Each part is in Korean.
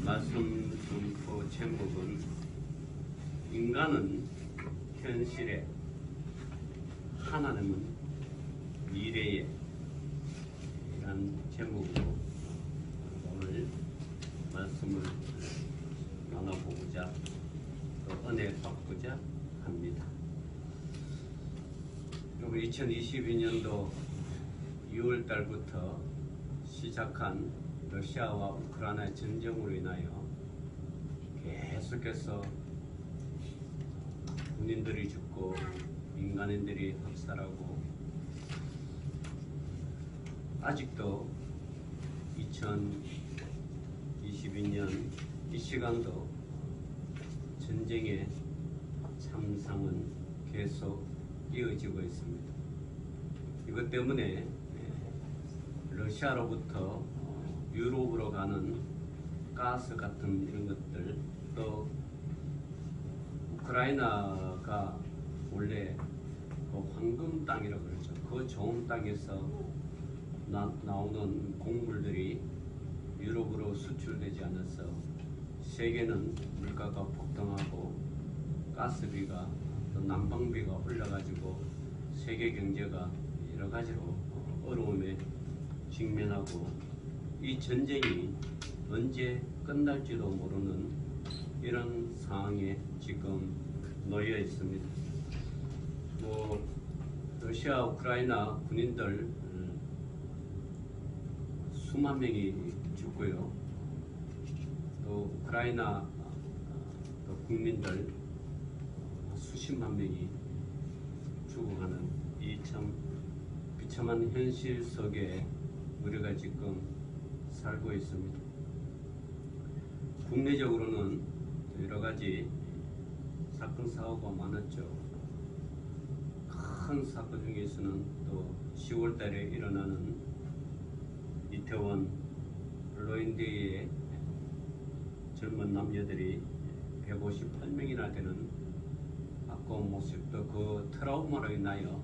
말씀 선포 제목은 인간은 현실에, 하나님은 미래에 이란 제목으로 오늘 말씀을 나눠보고자 또 은혜 받고자 합니다. 여러분, 2022년도 6월 달부터 시작한 러시아와 우크라이나 전쟁으로 인하여 계속해서 군인들이 죽고 민간인들이 학살하고 아직도 2022년 이 시간도 전쟁의 참상은 계속 이어지고 있습니다. 이것 때문에 러시아로부터 유럽으로 가는 가스 같은 이런 것들, 또 우크라이나가 원래 그 황금 땅이라고 그러죠. 그 좋은 땅에서 나오는 곡물들이 유럽으로 수출되지 않아서 세계는 물가가 폭등하고 가스비가 또 난방비가 올라가지고 세계 경제가 여러 가지로 어려움에 직면하고 이 전쟁이 언제 끝날지도 모르는 이런 상황에 지금 놓여 있습니다. 러시아, 우크라이나 군인들 수만 명이 죽고요. 또 우크라이나 또 국민들 수십만 명이 죽어가는 이 참 비참한 현실 속에 우리가 지금 살고 있습니다. 국내적으로는 여러 가지 사건 사고가 많았죠. 큰 사건 중에서는 또 10월 달에 일어나는 이태원 블로인데이에 젊은 남녀들이 158명이나 되는 아까운 모습도 그 트라우마로 인하여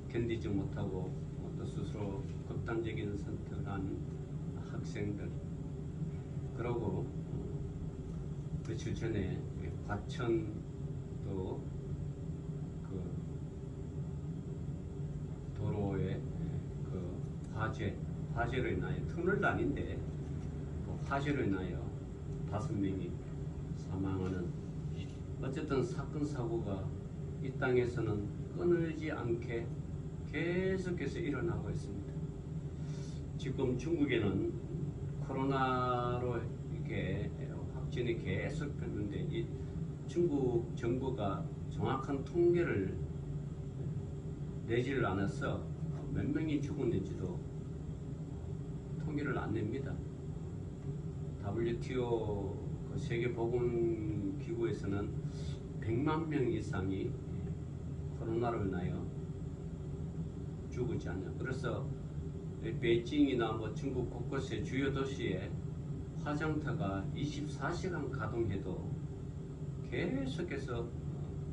견디지 못하고 또 스스로 극단적인 선택을 한 학생들, 그러고 며칠 전에 과천 또 그 도로에 그 화재로 인하여, 터널도 아닌데 그 화재로 인하여 5명이 사망하는, 어쨌든 사건 사고가 이 땅에서는 끊이지 않게 계속해서 일어나고 있습니다. 지금 중국에는 코로나로 이렇게 확진이 계속 됐는데 이 중국 정부가 정확한 통계를 내지를 않아서 몇 명이 죽었는지도 통계를 안 냅니다. WTO 그 세계보건기구에서는 100만 명 이상이 코로나로 인하여 죽었지 않냐. 그래서 베이징이나 중국 곳곳의 주요 도시에 화장터가 24시간 가동해도 계속해서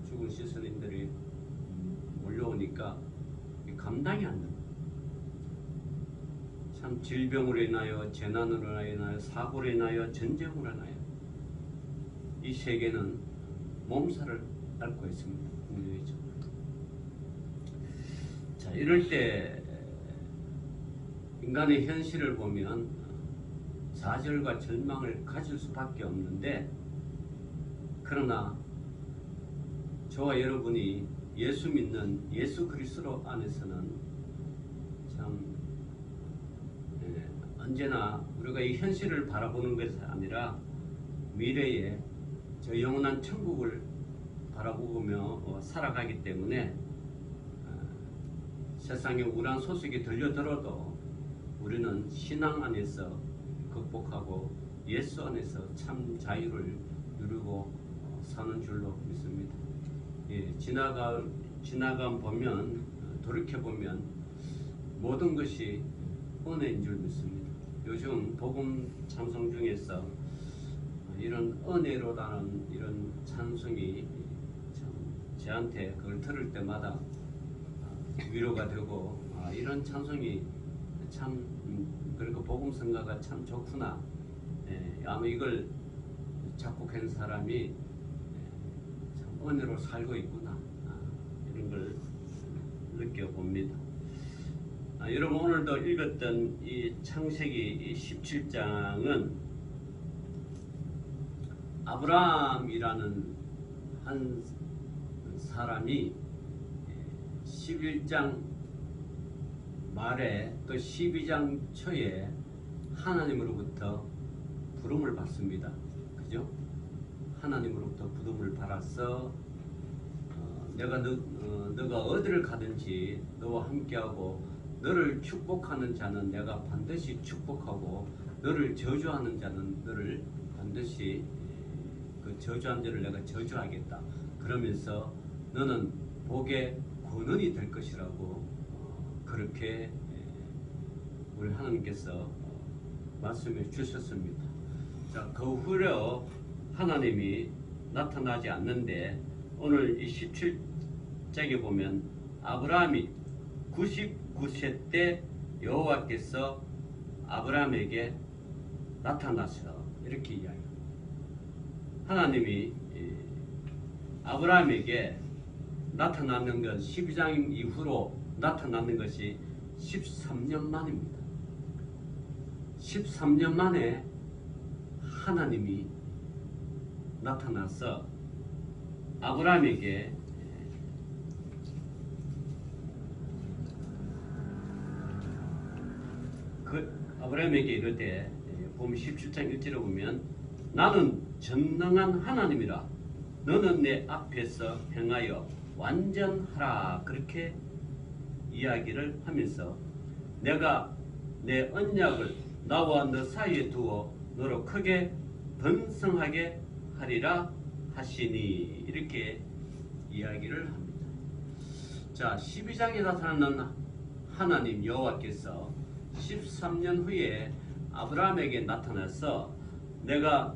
죽은 시선인들이 몰려오니까 감당이 안 됩니다. 참 질병으로 인하여, 재난으로 인하여, 사고로 인하여, 전쟁으로 인하여 이 세계는 몸살을 앓고 있습니다. 자, 이럴 때 인간의 현실을 보면 좌절과 절망을 가질 수밖에 없는데, 그러나 저와 여러분이 예수 믿는 예수 그리스도 안에서는 참 언제나 우리가 이 현실을 바라보는 것이 아니라 미래에 저 영원한 천국을 바라보며 살아가기 때문에 세상에 우울한 소식이 들려들어도 우리는 신앙 안에서 극복하고 예수 안에서 참 자유를 누리고 사는 줄로 믿습니다. 지나감 보면, 돌이켜보면 모든 것이 은혜인 줄 믿습니다. 요즘 복음 찬송 중에서 이런 은혜로라는 이런 찬송이 참 저한테 그걸 들을 때마다 위로가 되고, 이런 찬송이 참 그리고 복음성가가 참 좋구나. 아마 이걸 작곡한 사람이 참 은혜로 살고 있구나, 이런 걸 느껴봅니다. 여러분, 오늘도 읽었던 이 창세기 17장은 아브라함이라는 한 사람이 11장 말에 또 12장 초에 하나님으로부터 부름을 받습니다. 그죠? 하나님으로부터 부름을 받아서 너가 어디를 가든지 너와 함께하고 너를 축복하는 자는 내가 반드시 축복하고 너를 저주하는 자는 너를 반드시 그 저주한 자를 내가 저주하겠다. 그러면서 너는 복의 근원이 될 것이라고 그렇게 우리 하나님께서 말씀해 주셨습니다. 자, 그 후에 하나님이 나타나지 않는데 오늘 이 17장에 보면 아브라함이 99세 때 여호와께서 아브라함에게 나타나서 이렇게 이야기합니다. 하나님이 아브라함에게 나타나는 것 12장 이후로 나타나는 것이 13년 만입니다. 13년 만에 하나님이 나타나서 아브라함에게 이르되 보면 17장 1절에 보면 나는 전능한 하나님이라 너는 내 앞에서 행하여 완전하라 그렇게 이야기를 하면서 내가 내 언약을 나와 너 사이에 두어 너로 크게 번성하게 하리라 하시니 이렇게 이야기를 합니다. 자, 12장에 나타나는 하나님 여호와께서 13년 후에 아브라함에게 나타나서 내가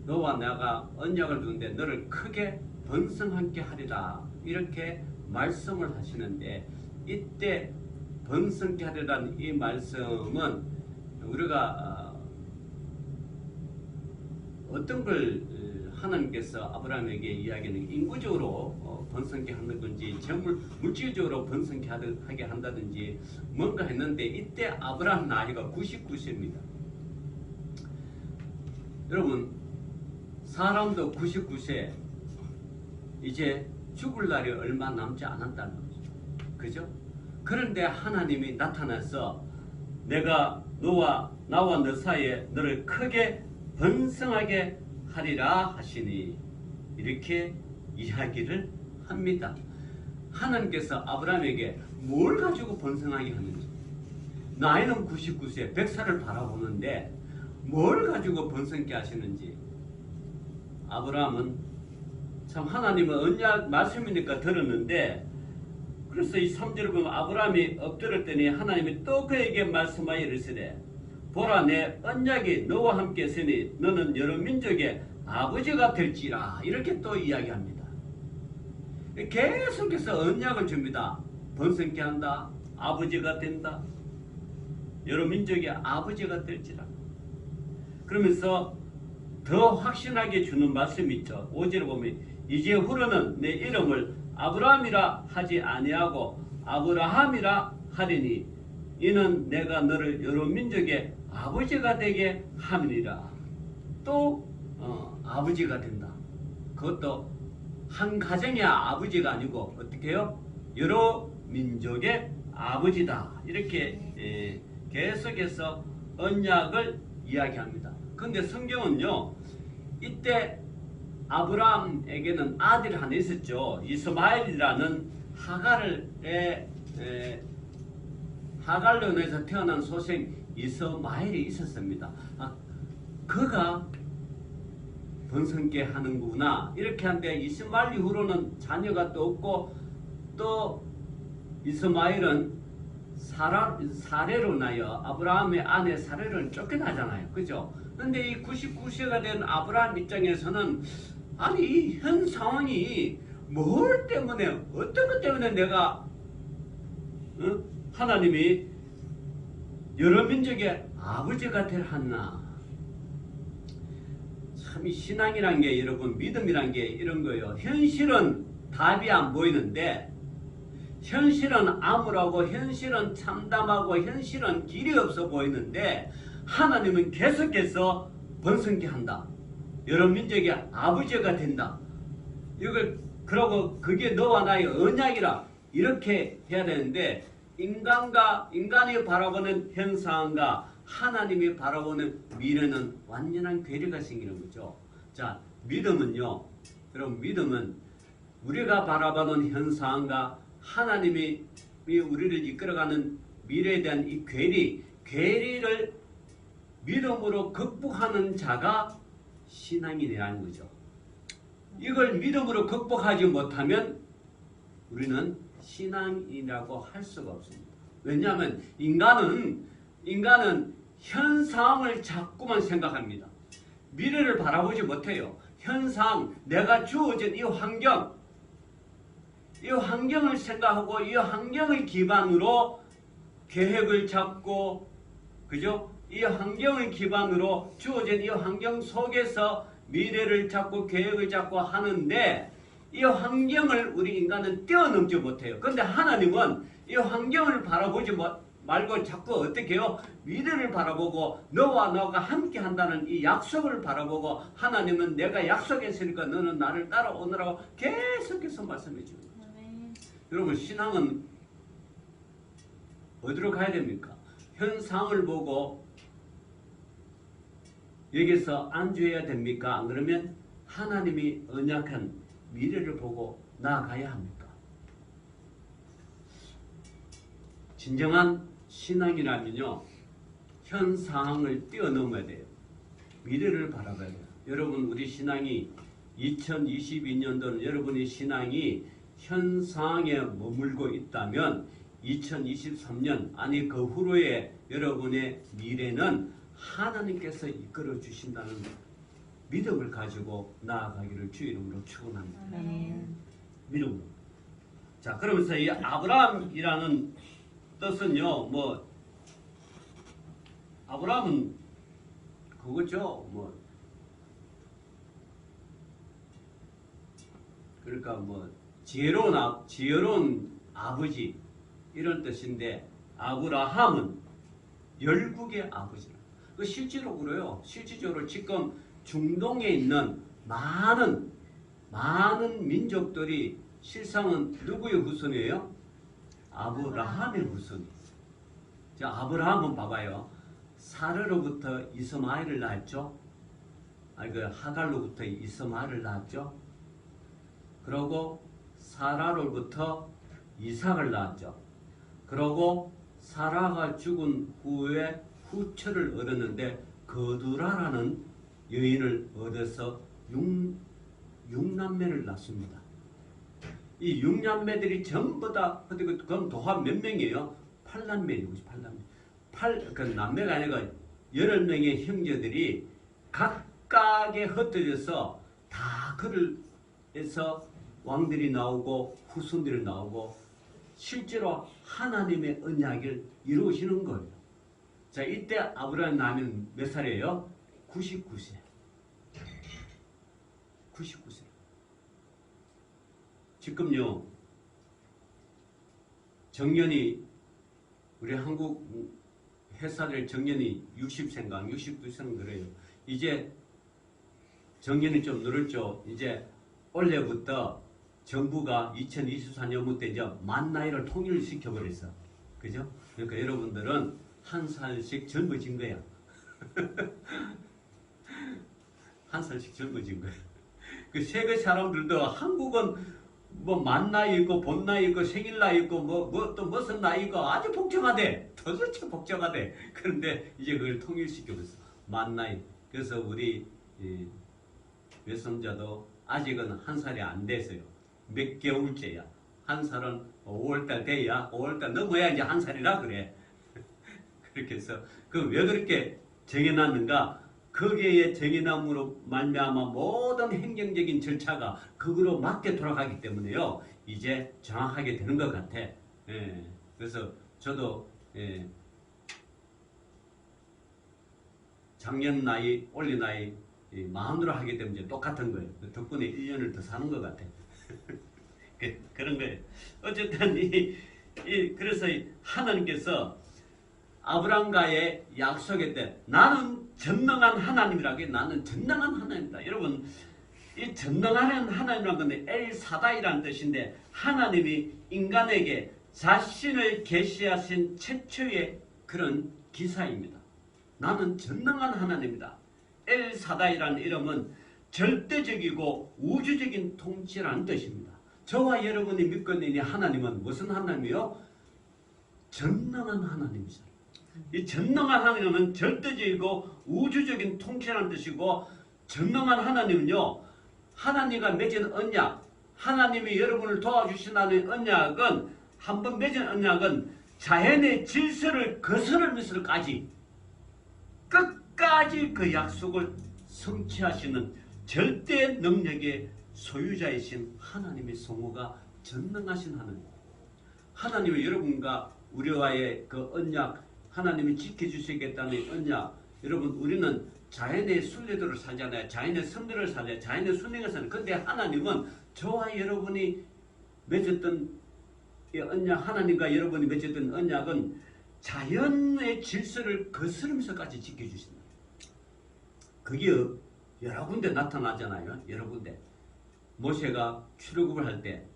너와 내가 언약을 두는데 너를 크게 번성하게 하리라 이렇게 말씀을 하시는데 이때 번성케 하리라는 이 말씀은 우리가 어떤 걸 하나님께서 아브라함에게 이야기하는 인구적으로 번성케 하는 건지 물질적으로 번성케 하게 한다든지 뭔가 했는데 이때 아브라함 나이가 99세입니다. 여러분, 사람도 99세 이제 죽을 날이 얼마 남지 않았다는 거죠. 그죠? 그런데 하나님이 나타나서 내가 나와 너 사이에 너를 크게 번성하게 하리라 하시니 이렇게 이야기를 합니다. 하나님께서 아브라함에게 뭘 가지고 번성하게 하는지, 나이는 99세 100살을 바라보는데 뭘 가지고 번성케 하시는지, 아브라함은 참 하나님은 언약 말씀이니까 들었는데, 그래서 이 3절을 보면 아브라함이 엎드렸더니 하나님이 또 그에게 말씀하여 이르시되 보라 내 언약이 너와 함께 있으니 너는 여러 민족의 아버지가 될지라 이렇게 또 이야기합니다. 계속해서 언약을 줍니다. 번성케 한다. 아버지가 된다. 여러 민족의 아버지가 될지라. 그러면서 더 확신하게 주는 말씀이 있죠. 5절에 보면 이제 후로는 내 이름을 아브라함이라 하지 아니하고 아브라함이라 하리니 이는 내가 너를 여러 민족의 아버지가 되게 함이니라. 또 아버지가 된다. 그것도 한 가정의 아버지가 아니고 어떻게 해요? 여러 민족의 아버지다. 이렇게 계속해서 언약을 이야기합니다. 그런데 성경은요, 이때 아브라함에게는 아들이 하나 있었죠. 이스마엘이라는 하갈로 인해서 태어난 소생 이스마엘이 있었습니다. 그가 번성케 하는구나 이렇게 하는데 이스마엘 이후로는 자녀가 또 없고 또 이스마엘은 사례로 인하여 아브라함의 아내 사례를 쫓겨나잖아요. 그죠? 근데 이 99세가 된 아브라함 입장에서는 아니 이 현 상황이 뭘 때문에 어떤 것 때문에 내가 하나님이 여러 민족의 아버지가 될 하나. 참 이 신앙이란 게 여러분 믿음이란 게 이런 거예요. 현실은 답이 안 보이는데 현실은 암울하고 현실은 참담하고 현실은 길이 없어 보이는데 하나님은 계속해서 번성케 한다. 여러 민족의 아버지가 된다. 이걸 그러고 그게 너와 나의 언약이라 이렇게 해야 되는데 인간이 바라보는 현상과 하나님이 바라보는 미래는 완전한 괴리가 생기는 거죠. 자, 믿음은요. 그럼 믿음은 우리가 바라보는 현상과 하나님이 우리를 이끌어가는 미래에 대한 이 괴리를 믿음으로 극복하는 자가 신앙인이라는 거죠. 이걸 믿음으로 극복하지 못하면 우리는 신앙인이라고 할 수가 없습니다. 왜냐하면 인간은 현상을 자꾸만 생각합니다. 미래를 바라보지 못해요. 현상, 내가 주어진 이 환경을 생각하고 이 환경을 기반으로 계획을 잡고, 그죠? 이 환경을 기반으로 주어진 이 환경 속에서 미래를 잡고 계획을 잡고 하는데 이 환경을 우리 인간은 뛰어넘지 못해요. 그런데 하나님은 이 환경을 바라보지 말고 자꾸 어떻게 해요? 미래를 바라보고 너와 나가 함께 한다는 이 약속을 바라보고 하나님은 내가 약속했으니까 너는 나를 따라오느라고 계속해서 말씀해 주는 거죠. 여러분 신앙은 어디로 가야 됩니까? 현상을 보고 여기서 안주해야 됩니까? 안 그러면 하나님이 언약한 미래를 보고 나아가야 합니까? 진정한 신앙이라면요. 현 상황을 뛰어넘어야 돼요. 미래를 바라봐야 돼요. 여러분 우리 신앙이 2022년도는 여러분의 신앙이 현 상황에 머물고 있다면 2023년 아니 그 후로의 여러분의 미래는 하나님께서 이끌어 주신다는 믿음을 가지고 나아가기를 주 이름으로 축원합니다. 믿음으로. 자, 그러면서 이 아브라함이라는 뜻은요, 아브라함은 그거죠, 그러니까 지혜로운 아버지 이런 뜻인데 아브라함은 열국의 아버지라. 그 실제로 그래요. 실질적으로 지금 중동에 있는 많은 민족들이 실상은 누구의 후손이에요? 아브라함의 후손이. 자, 아브라함은 봐봐요. 사르로부터 이스마엘을 낳았죠. 하갈로부터 이스마엘을 낳았죠. 그러고 사라로부터 이삭을 낳았죠. 그러고 사라가 죽은 후에 후처를 얻었는데 거두라라는 여인을 얻어서 6남매를 낳습니다. 이 6남매들이 전부 다 그럼 도합 몇 명이에요? 8남매이고 8남매. 그 남매가 아니라 8명의 형제들이 각각에 흩어져서 다 그를 해서 왕들이 나오고 후손들이 나오고 실제로 하나님의 언약을 이루시는 거예요. 자, 이때 아브라함 나이는 몇 살이에요? 99세. 99세. 지금요, 정년이, 우리 한국 회사들 정년이 60세인가 69세인가 그래요. 이제 정년이 좀 늘었죠. 이제 올해부터 정부가 2024년부터 이제 만 나이를 통일시켜버렸어. 그죠? 그러니까 여러분들은 한 살씩 젊어진 거야. 한 살씩 젊어진 거야. 그 세계 사람들도 한국은 만 나이 있고 본 나이 있고 생일 나이 있고 또 무슨 나이 있고 아주 복잡하대. 도대체 복잡하대. 그런데 이제 그걸 통일시켜버렸어. 만 나이. 그래서 우리 외손자도 아직은 한 살이 안 됐어요. 몇 개월째야. 한 살은 5월달 돼야 5월달 넘어야 이제 한 살이라 그래. 그렇게 해서 그 왜 그렇게 정해놨는가? 거기에 정해남으로 말미암아 모든 행정적인 절차가 그거로 맞게 돌아가기 때문에요. 이제 정확하게 되는 것 같아. 예. 그래서 저도 작년 나이, 올해 나이 이 마음으로 하게 되면 이제 똑같은 거예요. 덕분에 1년을 더 사는 것 같아. 그런 거예요. 어쨌든 그래서 하나님께서 아브라함과의 약속의 때 나는 전능한 하나님이라고 해요. 나는 전능한 하나님이다. 여러분 이 전능한 하나님이라는 건데 엘사다이라는 뜻인데 하나님이 인간에게 자신을 계시하신 최초의 그런 기사입니다. 나는 전능한 하나님이다. 엘사다이라는 이름은 절대적이고 우주적인 통치라는 뜻입니다. 저와 여러분이 믿고 있는 이 하나님은 무슨 하나님이요? 전능한 하나님이죠. 이 전능한 하나님은 절대적이고 우주적인 통치라는 뜻이고 전능한 하나님은요. 하나님과 맺은 언약, 하나님이 여러분을 도와주신다는 언약은 한번 맺은 언약은 자연의 질서를 거스르면서까지 끝까지 그 약속을 성취하시는 절대 능력의 소유자이신 하나님의 성호가 전능하신 하나님. 하나님이 여러분과 우리와의 그 언약, 하나님이 지켜주시겠다는 언약. 여러분 우리는 자연의 순례도를 살잖아요. 자연의 선대를 살잖아요. 자연의 순례를 살잖아요. 근데 하나님은 저와 여러분이 맺었던 이 언약, 하나님과 여러분이 맺었던 언약은 자연의 질서를 거스르면서까지 지켜주신다. 그게 여러 군데 나타나잖아요. 여러 군데. 모세가 출애굽을 할 때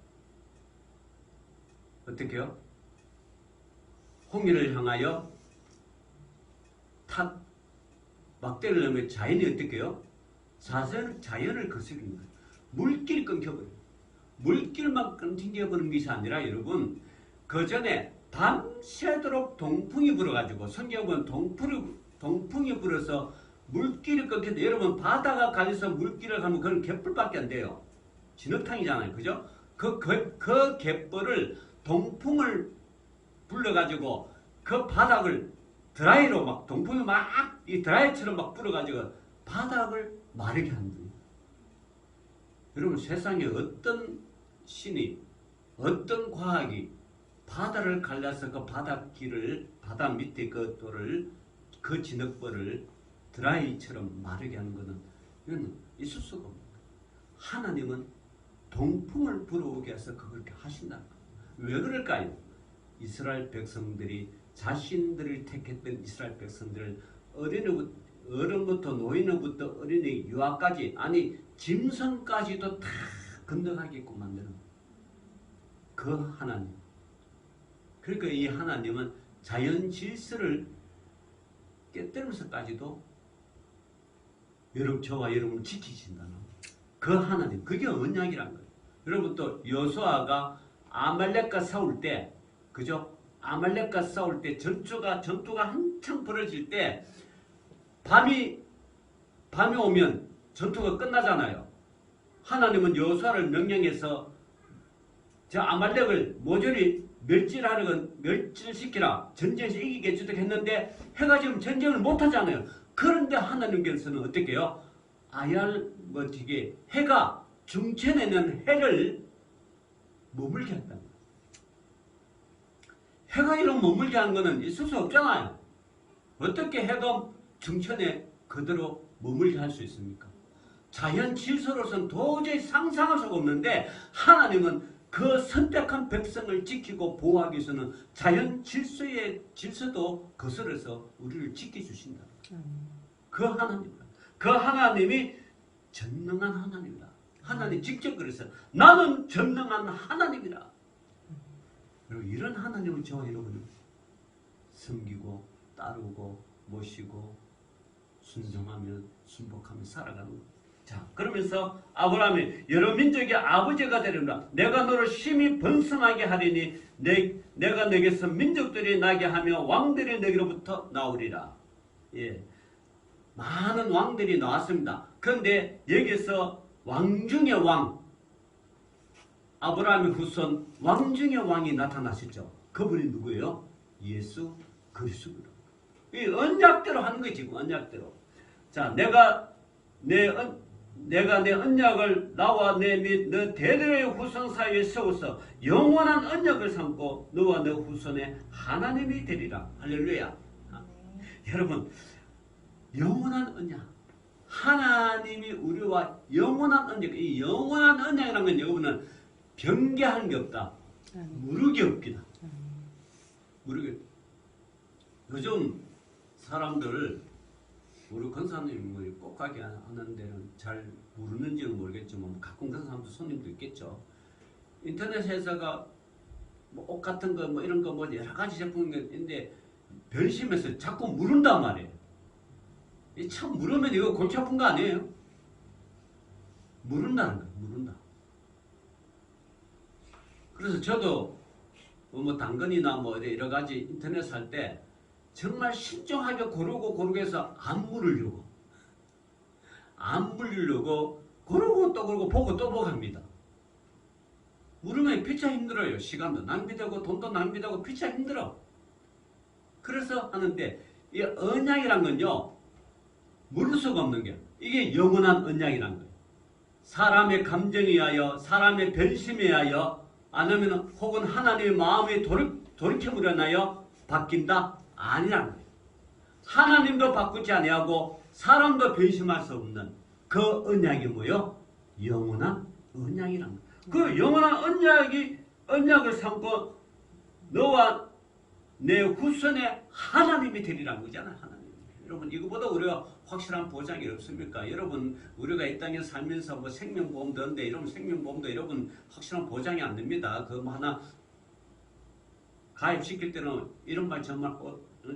어떻게 해요? 홍해를 향하여 막대를 넣으면 자연이 어떻게 해요? 자연을 거스르는 거예요. 물길이 끊겨버려요. 물길만 끊겨버리는 것이 아니라 여러분 그 전에 밤새도록 동풍이 불어가지고 성경에 보면 동풍이 불어서 물길이 끊겼는데 여러분 바다가 가려서 물길을 가면 그건 갯불밖에 안 돼요. 진흙탕이잖아요. 그죠? 그 갯벌을 동풍을 불러가지고 그 바닥을 드라이로 막 동풍이 막 이 드라이처럼 막 불어가지고 바닥을 마르게 하는 거예요. 여러분 세상에 어떤 신이 어떤 과학이 바다를 갈라서 그 바닷길을 바다 밑에 그 돌을 그 진흙벌을 드라이처럼 마르게 하는 것은 이건 있을 수가 없는 거예요. 하나님은 동풍을 불어오게 해서 그렇게 하신다는 거예요. 왜 그럴까요? 이스라엘 백성들이 자신들을 택했던 이스라엘 백성들을 어른부터 노인부터 어린이 유아까지 아니 짐승까지도 다 건너가게끔 만드는 그 하나님. 그러니까 이 하나님은 자연 질서를 깨뜨리면서까지도 저와 여러분을 지키신다는 그 하나님. 그게 언약이란 거예요. 여러분 또 여호수아가 아말렉과 싸울 때 그죠? 아말렉과 싸울 때 전투가 한창 벌어질 때 밤이 오면 전투가 끝나잖아요. 하나님은 여호수아를 명령해서 저 아말렉을 모조리 멸절시키라. 전쟁에서 이기게 주도했는데 해가 지금 전쟁을 못하잖아요. 그런데 하나님께서는 어떻게 해요? 해가 중천에 있는 해를 머물게 한다. 해가 이런 머물게 하는 것은 있을 수 없잖아요. 어떻게 해가 중천에 그대로 머물게 할 수 있습니까? 자연 질서로서는 도저히 상상할 수가 없는데 하나님은 그 선택한 백성을 지키고 보호하기 위해서는 자연 질서도 거스려서 우리를 지켜주신다. 그 하나님이 전능한 하나님이다. 하나님 직접 그랬어요. 나는 전능한 하나님이다. 그리고 이런 하나님을 저와 여러분은 섬기고 따르고 모시고 순종하며 순복하며 살아가는 거예요. 자, 그러면서 아브라함이 여러 민족의 아버지가 되리라. 내가 너를 심히 번성하게 하리니 내가 너에게서 민족들이 나게 하며 왕들이 너에게로부터 나오리라. 예, 많은 왕들이 나왔습니다. 그런데 여기서 왕 중의 왕, 아브라함의 후손 왕 중의 왕이 나타나셨죠. 그분이 누구예요? 예수 그리스도로. 이 언약대로 하는 거지, 지금 언약대로. 자, 내가 내 언약을 나와 내 및 너 대대의 후손 사이에 세워서 영원한 언약을 삼고 너와 너 후손의 하나님이 되리라. 할렐루야. 여러분, 영원한 언약. 하나님이 우리와 영원한 언약, 이 영원한 언약이라는 건 여러분은 변개하는 게 없다. 무르기 없기다. 무르기. 요즘 사람들 우리 권사님이 꼭 가게 하는 데는 잘 모르는지는 모르겠지만 가끔 그런 사람도 손님도 있겠죠. 인터넷에서가 뭐 옷 같은 거 뭐 이런 거 뭐 여러 가지 제품이 있는데 변심해서 자꾸 무른단 말이에요. 참 무르면 이거 골치 아픈 거 아니에요? 무른다는 거예요. 무른다. 그래서 저도 뭐 당근이나 뭐 여러 가지 인터넷 살 때 정말 신중하게 고르고 해서 안 물으려고 고르고 또 고르고 보고 또 보고 합니다. 물으면 피차 힘들어요. 시간도 낭비되고 돈도 낭비되고 피차 힘들어. 그래서 하는데 이 언약이란 건요 물을 수가 없는 게 이게 영원한 언약이란 거예요. 사람의 감정에 의하여 사람의 변심에 의하여 아니면 혹은 하나님의 마음이 돌이켜버려 하여 바뀐다? 아니라는 거예요. 하나님도 바꾸지 아니하고 사람도 변심할 수 없는 그 언약이 뭐요? 영원한 언약이란 거예요. 그 영원한 언약을 삼고 너와 내 후손의 하나님이 되리라는 거잖아요. 하나님. 여러분 이거보다 우리가 확실한 보장이 없습니까? 여러분 우리가 이 땅에 살면서 뭐 생명보험도 하는데 이런 생명보험도 여러분 확실한 보장이 안 됩니다. 그 뭐 하나 가입시킬 때는 이런 말 정말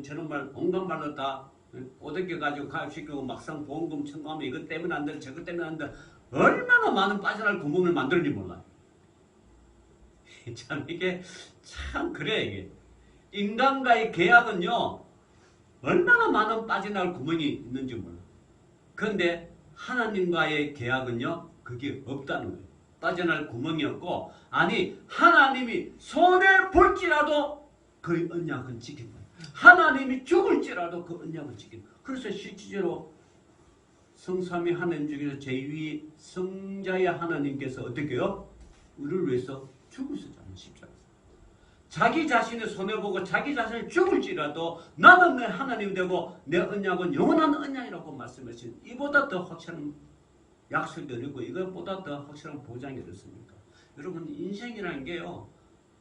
저런 말 온갖 말로 다 꼬드겨 가지고 가입시키고 막상 보험금 청구하면 이것 때문에 안 돼, 저것 때문에 안 돼. 얼마나 많은 빠져날 구멍을 만들지 몰라요. 참 이게 참 그래 이게. 인간과의 계약은요 얼마나 많은 빠져나갈 구멍이 있는지 몰라. 그런데 하나님과의 계약은요 그게 없다는 거예요. 빠져나갈 구멍이 없고 아니 하나님이 손에 볼지라도 그 언약은 지킨 거예요. 하나님이 죽을지라도 그 언약을 지킨 거예요. 그래서 실질적으로 성삼위 하나님 중에서 제2위 성자의 하나님께서 어떻게 해요? 우리를 위해서 죽으셨잖아요. 십자가에서. 자기 자신의 손해보고 자기 자신을 죽을지라도 나는 내 하나님 되고 내 언약은 영원한 언약이라고 말씀하신 이보다 더 확실한 약속이 어리고 이것보다 더 확실한 보장이 어떻습니까? 여러분 인생이라는 게요.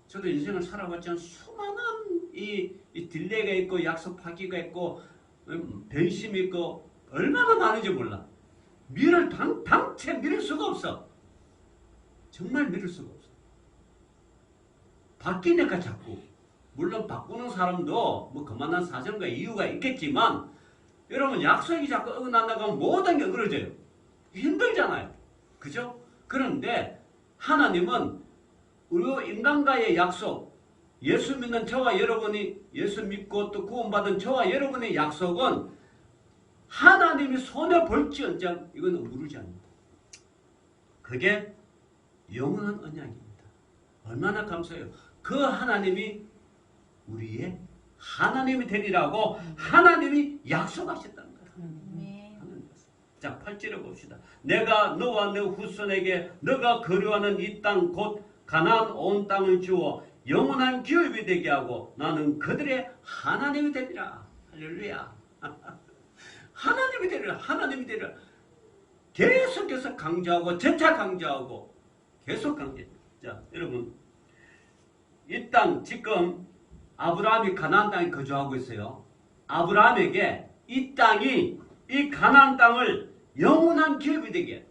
저도 인생을 살아봤지만 수많은 이 딜레이가 있고 약속 파기가 있고 변심이 있고 얼마나 많은지 몰라. 당체 미룰 수가 없어. 정말 미룰 수가 없어. 바뀌니까 자꾸. 물론 바꾸는 사람도 뭐 그만한 사정과 이유가 있겠지만 여러분 약속이 자꾸 어긋난다고 하면 모든 게 어그러져요. 힘들잖아요. 그죠? 그런데 하나님은 우리 인간과의 약속, 예수 믿는 저와 여러분이 예수 믿고 또 구원받은 저와 여러분의 약속은 하나님이 손에 볼지언정 이거는 무르지 않습니다. 그게 영원한 언약입니다. 얼마나 감사해요. 그 하나님이 우리의 하나님이 되리라고 하나님이 약속하셨다는 거예요. 자, 8절에 봅시다. 내가 너와 내 후손에게 너가 거류하는 이 땅 곧 가나안 온 땅을 주어 영원한 기업이 되게 하고 나는 그들의 하나님이 되리라. 할렐루야. 하나님이 되리라. 하나님이 되리라. 계속해서 강조하고 재차 강조하고 계속 강조해. 자, 여러분 이 땅 지금 아브라함이 가나안 땅에 거주하고 있어요. 아브라함에게 이 땅이 이 가나안 땅을 영원한 기업이 되게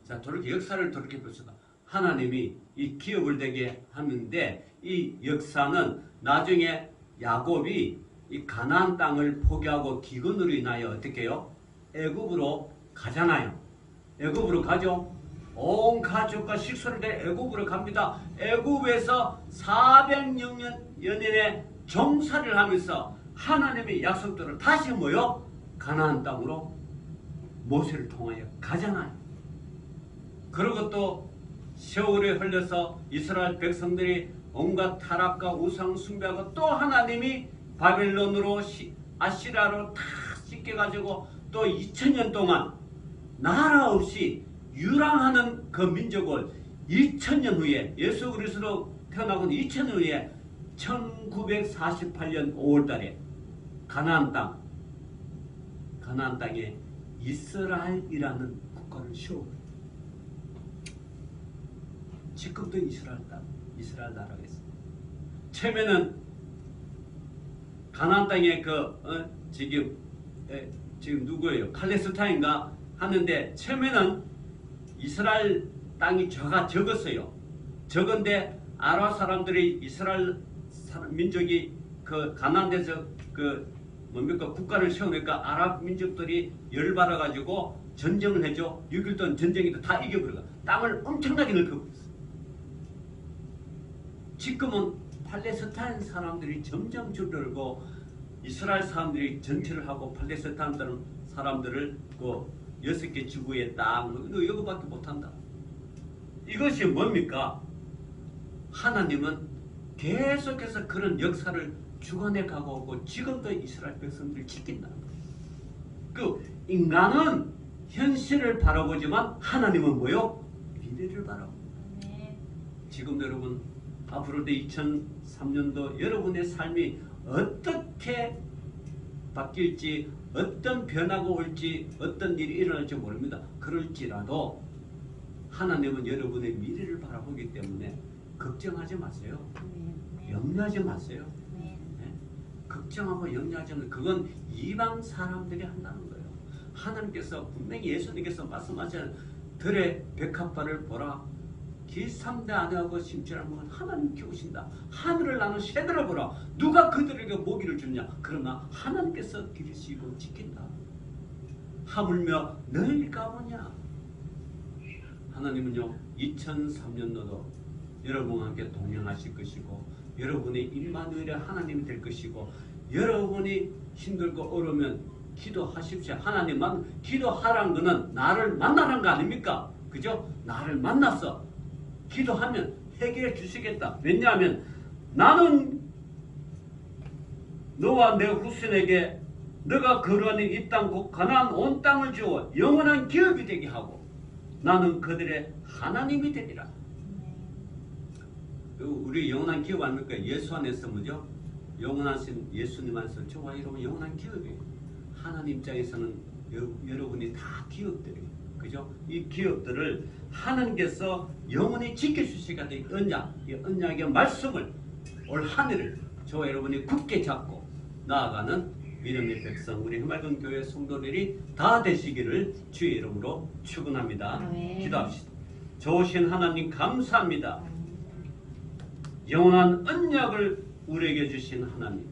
자, 역사를 돌이켜 봅시다. 하나님이 이 기업을 되게 하는데 이 역사는 나중에 야곱이 이 가나안 땅을 포기하고 기근으로 인하여 어떻게 해요? 애굽으로 가잖아요. 애굽으로 가죠. 온 가족과 식소를 대 애굽으로 갑니다. 애굽에서 400년의 종살이를 하면서 하나님의 약속들을 다시 뭐요? 가나안 땅으로 모세를 통하여 가잖아요. 그리고 또 세월이 흘러서 이스라엘 백성들이 온갖 타락과 우상 숭배하고 또 하나님이 바벨론으로 아시라로 다 씻겨가지고 또 2000년 동안 나라 없이 유랑하는 그 민족을 2000년 후에 예수 그리스도 태어나고 2000년 후에 1948년 5월달에 가나안 땅에 이스라엘이라는 국가를 세우고 지금도 이스라엘 나라가 있습니다. 처음에는 가나안 땅에 지금 누구예요? 팔레스타인가 하는데 처음에는 이스라엘 땅이 적었어요. 적은데 아랍 사람들이 이스라엘 민족이 가나안 데서 국가를 세우니까 아랍 민족들이 열받아 가지고 전쟁을 해줘. 6일 동안 전쟁에도 다 이겨버려. 땅을 엄청나게 넓혀버렸어. 지금은 팔레스타인 사람들이 점점 줄어들고 이스라엘 사람들이 전체를 하고 팔레스타인 사람들을 6개 지구의 땅 이거밖에 못한다. 이것이 뭡니까? 하나님은 계속해서 그런 역사를 주관해 가고 오고 지금도 이스라엘 백성들을 지킨다는 거예요. 인간은 현실을 바라보지만 하나님은 뭐요? 미래를 바라봅니다. 지금 여러분 앞으로도 2003년도 여러분의 삶이 어떻게 바뀔지 어떤 변화가 올지 어떤 일이 일어날지 모릅니다. 그럴지라도 하나님은 여러분의 미래를 바라보기 때문에 걱정하지 마세요. 염려하지 마세요. 네? 걱정하고 염려하지 않는 그건 이방 사람들이 한다는 거예요. 하나님께서 분명히 예수님께서 말씀하신 들의 백합화를 보라. 기삼대 아내하고 심지어는 하나님 키우신다. 하늘을 나는 새들을 보라. 누가 그들에게 먹이를 주냐. 그러나 하나님께서 기르시고 지킨다. 하물며 늘 가보냐. 하나님은요 2003년도도 여러분과 함께 동행하실 것이고 여러분의 임마누엘의 하나님이 될 것이고 여러분이 힘들고 어려우면 기도하십시오. 하나님만 기도하라는 것은 나를 만나라는 거 아닙니까? 그죠? 나를 만나서 기도하면 해결해 주시겠다. 왜냐하면 나는 너와 내 후손에게 너가 거주하는 이 땅 곧 가나안 온 땅을 주어 영원한 기업이 되게 하고 나는 그들의 하나님이 되리라. 우리 영원한 기업 아닙니까? 예수 안에서 뭐죠? 영원하신 예수님 안에서 저와 여러분 영원한 기업이에요. 하나님 입장에서는 여러분이 다 기업들이에요. 그죠? 이 기업들을 하나님께서 영원히 지켜주시게 된 언약, 이 언약의 말씀을 올 한 해를 저와 여러분이 굳게 잡고 나아가는 믿음의 백성 우리 해맑은 교회 성도들이 다 되시기를 주의 이름으로 축원합니다. 기도합시다. 좋으신 하나님 감사합니다. 영원한 언약을 우리에게 주신 하나님,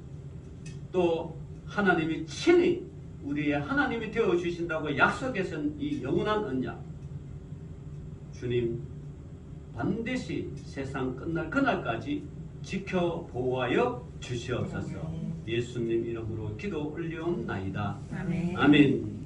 또 하나님이 친히 우리의 하나님이 되어주신다고 약속하신 이 영원한 언약, 주님 반드시 세상 끝날 그날까지 지켜 보호하여 주시옵소서. 예수님 이름으로 기도 올려옵나이다. 아멘.